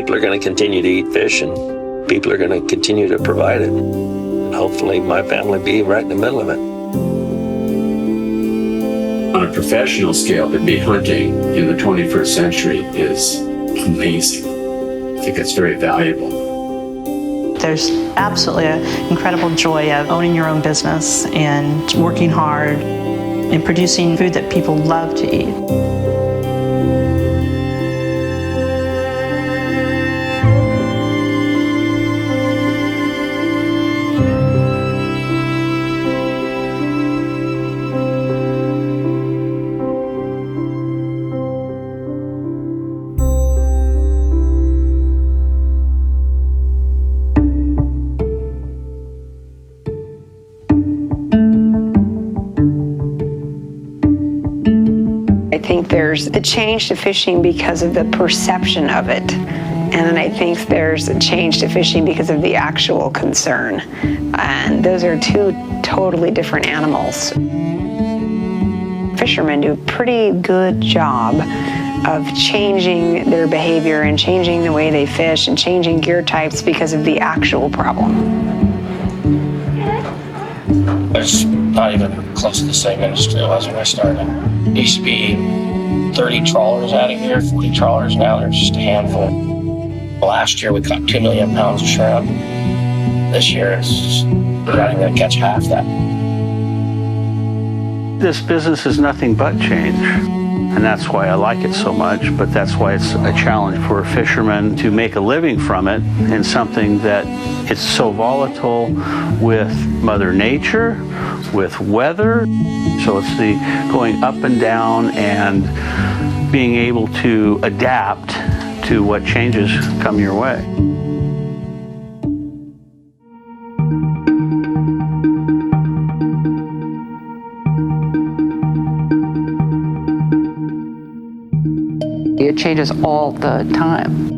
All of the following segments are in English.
people are going to continue to eat fish, and people are going to continue to provide it. And hopefully my family be right in the middle of it. On a professional scale, to be hunting in the 21st century is amazing. I think it's very valuable. There's absolutely an incredible joy of owning your own business and working hard and producing food that people love to eat. I think there's a change to fishing because of the perception of it. And then I think there's a change to fishing because of the actual concern. And those are two totally different animals. Fishermen do a pretty good job of changing their behavior and changing the way they fish and changing gear types because of the actual problem. It's not even close to the same industry it was when I started. It used to be 30 trawlers out of here, 40 trawlers. Now there's just a handful. Last year we caught 2 million pounds of shrimp. This year we're not even going to catch half that. This business is nothing but change. And that's why I like it so much, but that's why it's a challenge for a fisherman to make a living from it in something that it's so volatile with Mother Nature, with weather. So it's the going up and down and being able to adapt to what changes come your way. It changes all the time.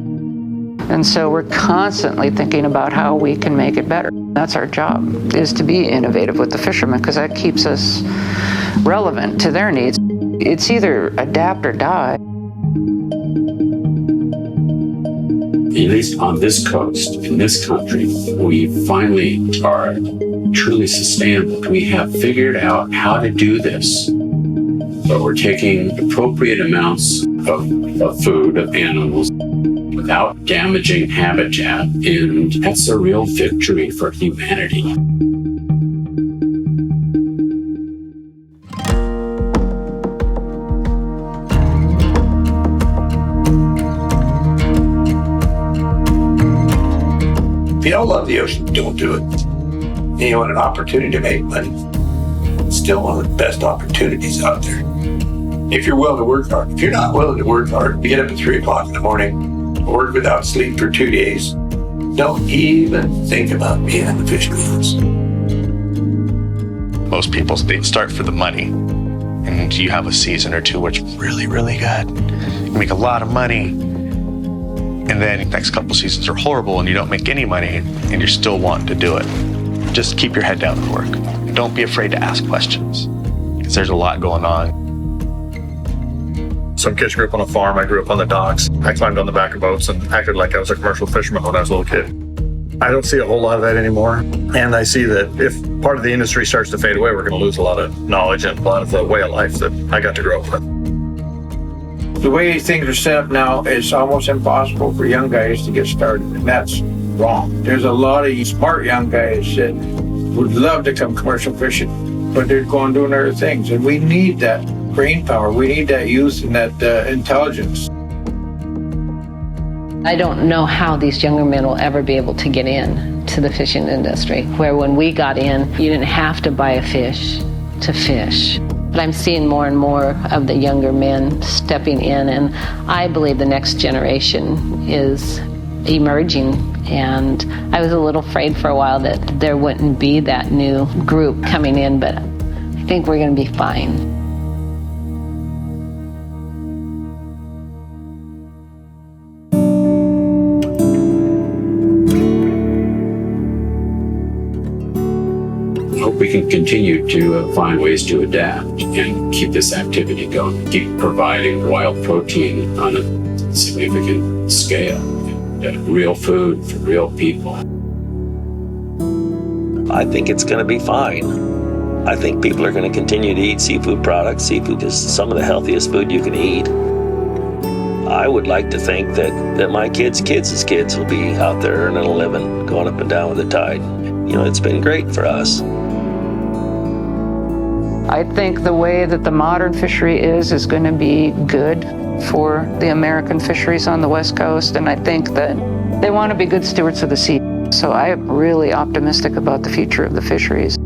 And so we're constantly thinking about how we can make it better. That's our job, is to be innovative with the fishermen, because that keeps us relevant to their needs. It's either adapt or die. At least on this coast, in this country, we finally are truly sustainable. We have figured out how to do this. But we're taking appropriate amounts of food, of animals, without damaging habitat, and that's a real victory for humanity. If you don't love the ocean, don't do it. And you want an opportunity to make money, it's still one of the best opportunities out there. If you're willing to work hard. If you're not willing to work hard, you get up at 3 o'clock in the morning, work without sleep for 2 days, don't even think about being in the fish business. Most people, they start for the money. And you have a season or two which is really, really good. You make a lot of money. And then the next couple seasons are horrible and you don't make any money and you're still wanting to do it. Just keep your head down and work. And don't be afraid to ask questions, because there's a lot going on. Some kids grew up on a farm. I grew up on the docks. I climbed on the back of boats and acted like I was a commercial fisherman when I was a little kid. I don't see a whole lot of that anymore. And I see that if part of the industry starts to fade away, we're going to lose a lot of knowledge and a lot of the way of life that I got to grow up with. The way things are set up now, it's almost impossible for young guys to get started, and that's wrong. There's a lot of smart young guys that would love to come commercial fishing, but they're going doing other things, and we need that brain power. We need that youth and that intelligence. I don't know how these younger men will ever be able to get in to the fishing industry, where when we got in, you didn't have to buy a fish to fish. But I'm seeing more and more of the younger men stepping in, and I believe the next generation is emerging. And I was a little afraid for a while that there wouldn't be that new group coming in, but I think we're going to be fine. I hope we can continue to find ways to adapt and keep this activity going, keep providing wild protein on a significant scale. real food for real people. I think it's going to be fine. I think people are going to continue to eat seafood products. Seafood is some of the healthiest food you can eat. I would like to think that my kids' kids' will be out there earning a living, going up and down with the tide. You know, it's been great for us. I think the way that the modern fishery is going to be good for the American fisheries on the West Coast, and I think that they want to be good stewards of the sea. So I am really optimistic about the future of the fisheries.